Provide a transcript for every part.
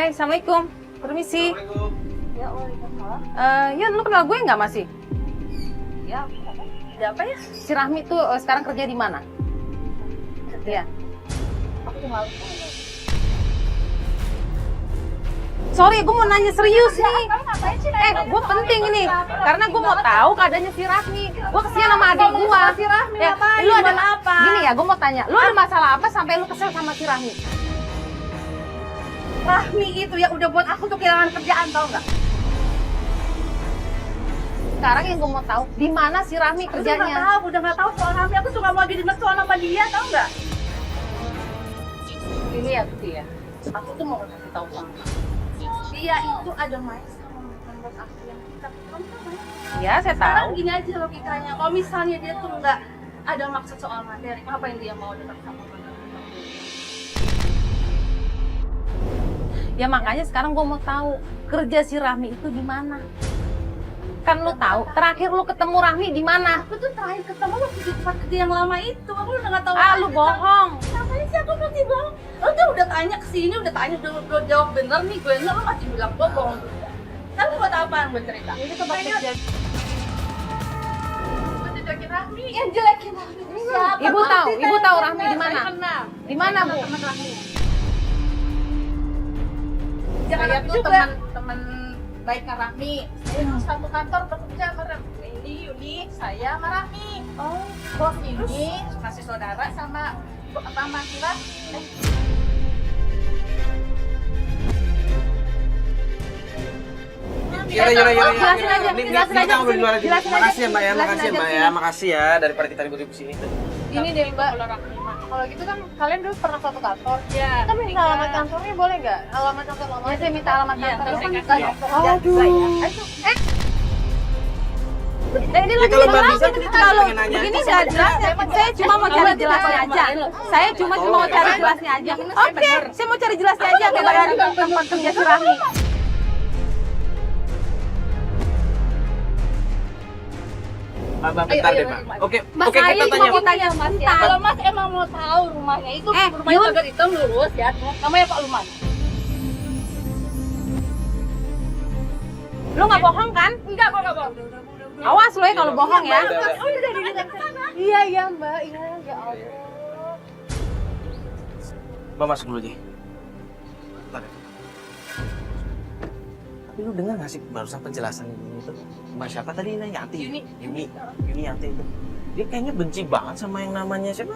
Hai, assalamualaikum. Permisi. Ya, waalaikumsalam. Ya lu kenal gue nggak masih? Ya, ada apa ya? Si Rahmi tuh sekarang kerja di mana? Iya. Aku malu. Sorry, gue mau nanya serius nih. Kamu ngapain sih? Gue penting ini, karena gue mau tahu keadaannya si Rahmi. Gue kesian sama adik gue. Si Rahmi ngapain? Lu ada Gimana apa? Gini ya, gue mau tanya, lu ada masalah apa sampai lu kesel sama si Rahmi? Rahmi itu ya udah buat aku tuh kehilangan kerjaan, tau nggak? Sekarang yang gue mau tahu, di mana si Rahmi kerjanya? Udah nggak tahu soal Rahmi. Aku cuma mau jadi mertua sama dia, tau nggak? Ini ya, Tuti ya. Aku tuh mau kasih tahu sama Dia itu ada main sama mantan bos aku yang kita. Kamu tahu kan? ya, saya Sekarang tahu. gini aja logikanya. Kalau misalnya dia tuh nggak ada maksud soal materi, ngapain dia mau dekat sama mantan bos aku? Ya makanya sekarang gue mau tahu kerja si Rahmi itu di mana. Kan lu tahu, terakhir lu ketemu Rahmi di mana? Aku tuh terakhir ketemu waktu di tempat kerja yang lama itu. Aku udah nggak tahu. Ah, lu bohong. Ngapain sih aku masih bohong? Lu tuh udah tanya kesini, udah tanya, udah jawab bener nih gue enggak, lu masih bilang bohong. Tapi buat apaan gue cerita? Ini tempat kerja. Jelekin Rahmi. Yang jelekin Rahmi. Siapa? Ibu tahu Rahmi di mana? Di mana, Bu? Teman Rahmi. Jangan Saya aku tuh juga. teman baiknya Rahmi. Saya tuh satu kantor bekerja sama Rahmi. Ini Yuni, saya sama Rahmi. Oh, Bos ini masih saudara sama si Rahmi. Jelasin aja, Ini jelasin kita aja ngobrol di luar aja. jelasin Makasih ya aja, Mbak ya, jelasin makasih ya aja Mbak sini. ya, makasih ya daripada kita ribut-ribut sini. Ini deh Mbak, kalau gitu kan kalian dulu pernah satu kantor. ya. Kita minta alamat kantornya boleh nggak? Alamat kantor lama. Ya, saya minta alamat Iya, kantor. saya Kan kasih. Aduh. ini Ya lagi kalau Mbak jelasin. bisa kita Kalau pengen nanya. begini nggak jelas, saya cuma mau cari jelasnya aja. Saya cuma mau cari jelasnya aja. Oke, saya mau cari jelasnya aja kayak dari tempat kerja si Rahmi. Mbak, bentar deh Mbak. Oke, Mas, oke saya kita cuma tanya. mau tanya Mas ya. Kalau Mas emang mau tahu rumahnya itu, rumahnya Yun. pagar hitam lurus ya. Namanya Pak Luman. Lu nggak bohong kan? Enggak, gua enggak bohong. Awas lu ya kalau bohong ya. Udah. Oh, udah di sana. Iya iya Mbak, iya ya Allah. Mbak masuk dulu aja. Bentar ya. Tapi lu dengar nggak sih barusan penjelasan itu? Mbak siapa tadi ini? Yanti. Yuni Yanti itu. Dia kayaknya benci banget sama yang namanya siapa?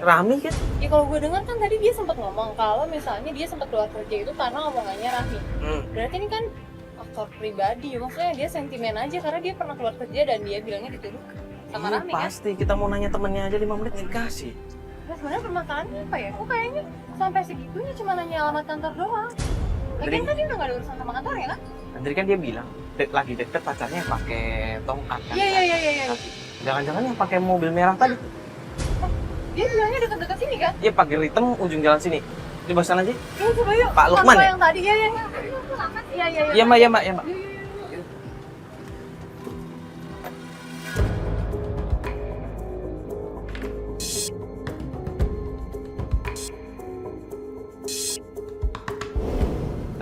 Rahmi kan? Ya kalau gue dengar kan tadi dia sempat ngomong kalau misalnya dia sempat keluar kerja itu karena omongannya Rahmi. Berarti ini kan faktor pribadi, maksudnya dia sentimen aja karena dia pernah keluar kerja dan dia bilangnya dituduh sama Iya, Rahmi kan. pasti kita mau nanya temennya aja 5 menit dikasih. Nah, sebenarnya permasalahannya apa ya? Kok kayaknya sampai segitunya cuma nanya alamat kantor doang. Lagian tadi udah gak ada urusan sama kantor ya kan? Tadi kan dia bilang lagi deket pacarnya yang pakai tongkat kan. Iya. Jangan-jangan yang pakai mobil merah tadi? Dia bilangnya dekat-dekat sini kan? Iya pakai hitam ujung jalan sini. Coba sana aja. Iya coba yuk. Pak Lukman Kantor ya? yang tadi, iya. Iya mbak.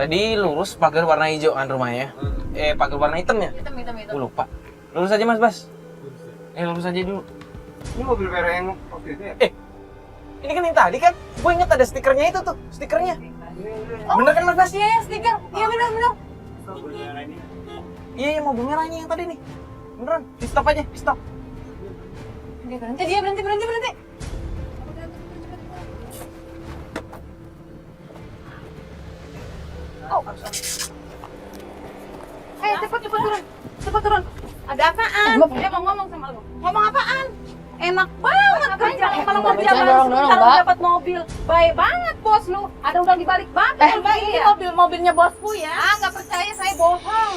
Tadi lurus pagar warna hijau kan rumahnya? Pagar warna hitam ya? Hitam. Gue lupa. Lurus aja mas Bas. Lurus aja dulu. Ini mobil merah yang waktu itu ya? Ini kan yang tadi kan? Gue inget ada stikernya itu tuh, stikernya. Bener kan mas Bas? Iya stiker. Iya benar. Iya mobil merah ini yang tadi nih. Beneran, di stop aja, di stop. Dia berhenti. Cepet turun. Ada apaan? Dia mau ngomong sama lu. Ngomong apaan? Enak banget kerja. Kalau mau Jangan jalan dorong-dorong, sebentar Mbak. dapat mobil. Baik banget bos lu. Ada udang di balik batu. Mbak, ini mobilnya bosku ya. Ah, nggak percaya saya bohong.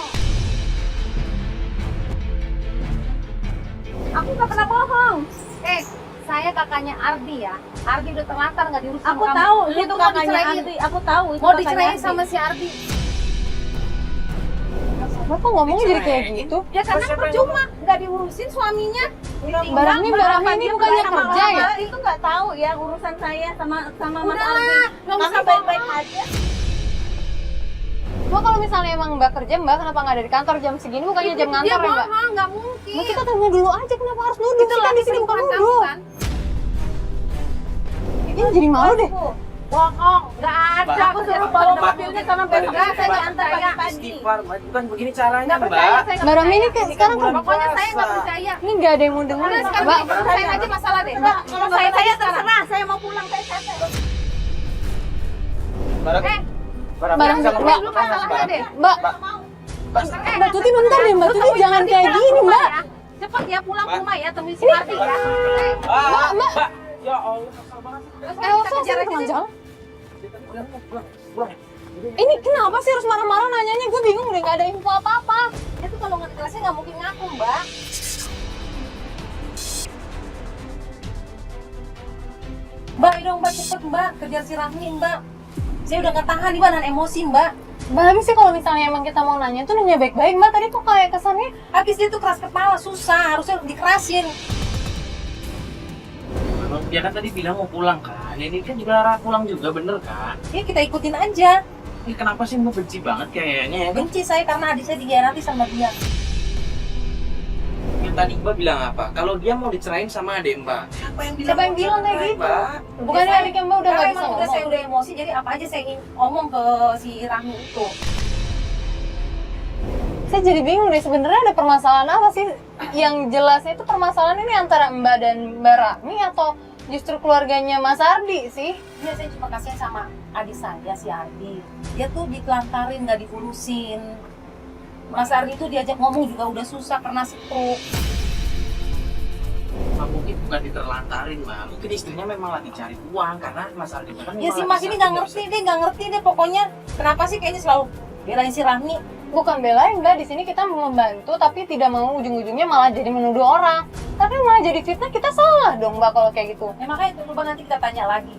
Aku nggak pernah bohong. Saya kakaknya Ardi ya. Ardi udah terlantar nggak diurus sama Aku kamu. tahu, Lu itu tuh mau kakaknya dicerain. Ardi. Aku tahu itu Mau kakaknya dicerain Ardi. sama si Ardi. Bapak ngomongnya jadi kayak gitu? Ya karena percuma nggak diurusin suaminya. Mbak Rahmi ini bukannya kerja ya? Itu nggak tahu ya urusan saya sama Mas Udahlah, Aldi. nggak usah Kami baik-baik aja. Mbak kalau misalnya emang Mbak kerja, Mbak kenapa nggak dari kantor jam segini? Bukannya jam ngantor ya Mbak? Nggak mungkin. Mbak kita tanya dulu aja kenapa harus nuduh? Itu Kita lagi di sini bukan selingkuhan kamu nuduh. kan? Ini jadi malu deh. Bohong, nggak ada. Aku suruh bawa mobilnya sama Mbak. Saya diantar pagi-pagi. Istighfar, Mbak. Bukan begini caranya, Nggak Mbak. percaya, saya Mbak Rami ini sekarang bulan Pokoknya saya nggak puasa. percaya. ini nggak ada yang mau dengerin. Udah sekarang Mbak, saya aja masalah deh. Mbak, kalau saya sekarang. terserah, saya mau pulang, saya capek. Mbak, Barang bisa Mbak, Lu masalahnya deh. Mbak, Mbak Tuti bentar deh, Mbak Tuti jangan kayak gini Mbak. Cepet ya pulang ke rumah ya, temuin si Ini- Marti ya. Mbak. Ya Allah, kesel banget. Terus Elsa kejar sih aja teman deh. jalan. Pulang. Ini kenapa sih harus marah-marah nanyanya? Gue bingung udah nggak ada info apa-apa. Itu kalau nggak kelasnya nggak mungkin ngaku, Mbak. Mbak, dong Mbak, cepet Mbak, kejar si Rahmi Mbak. Saya udah nggak tahan nih Mbak, nahan emosi Mbak. Mbak Rami sih kalau misalnya emang kita mau nanya tuh nanya baik-baik Mbak. Tadi tuh kayak kesannya Habis dia tuh keras kepala, susah, harusnya dikerasin. Memang dia kan tadi bilang mau pulang kan. Ini kan juga arah pulang juga, bener kan? Ya kita ikutin aja. Ini kenapa sih Mbak benci banget kayaknya ya? Benci saya karena adik saya dihianati sama dia. Yang tadi Mbak bilang apa? Kalau dia mau dicerain sama adik Mbak. Siapa yang Siapa yang bilang kayak gitu? Mbak? bukannya saya- adiknya Mbak udah Karena nggak bisa emang udah saya ngomong. udah emosi, jadi apa aja saya ngomong ke si Rahmi itu. Saya jadi bingung deh sebenarnya ada permasalahan apa sih? Yang jelasnya itu permasalahan ini antara Mbak dan Mbak Rahmi atau justru keluarganya Mas Ardi sih? Dia saya cuma kasihan sama adik saya si Ardi. Dia tuh ditelantarin, nggak diurusin. Mas Ardi tuh diajak ngomong juga udah susah karena stroke. Mbak mungkin bukan diterlantarin Mbak. Mungkin istrinya memang lagi cari uang karena Mas Aldi kan Ya si Mas ini nggak ngerti deh pokoknya. Kenapa sih kayaknya selalu belain si Rahmi? Bukan belain Mbak, di sini kita membantu tapi tidak mau ujung-ujungnya malah jadi menuduh orang. Tapi malah jadi fitnah, kita salah dong Mbak kalau kayak gitu. Ya makanya coba nanti kita tanya lagi.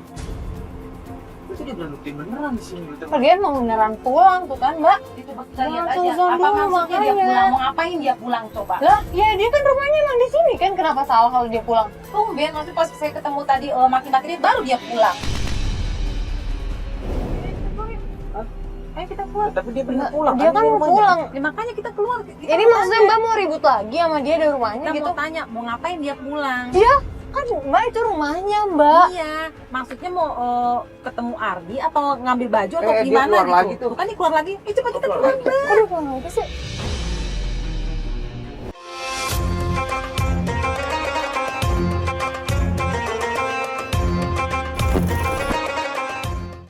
Itu dia buktiin beneran di sini. Kalau dia emang beneran pulang tuh kan Mbak. Itu coba kita lihat Jangan aja. suzon Apa dulu, maksudnya dia makanya. pulang? Mau ngapain dia pulang coba? Lah, ya dia kan rumahnya emang di sini kan, kenapa salah kalau dia pulang? Tumben, maksudnya pas saya ketemu tadi maki-maki dia baru dia pulang. Ayo kita keluar. Tapi dia bener Mbak, pulang. dia kan mau pulang. Ya, makanya kita keluar. Kita Ini mau maksudnya tanya. Mbak mau ribut lagi sama dia dari rumahnya Kita gitu? mau tanya, mau ngapain dia pulang? Iya, kan Mbak itu rumahnya Mbak. Iya, maksudnya mau ketemu Ardi atau ngambil baju atau dia gimana keluar gitu? lagi tuh. Bukan dia keluar lagi? Coba kita Keluar keluar. lagi. Aduh, kenapa sih?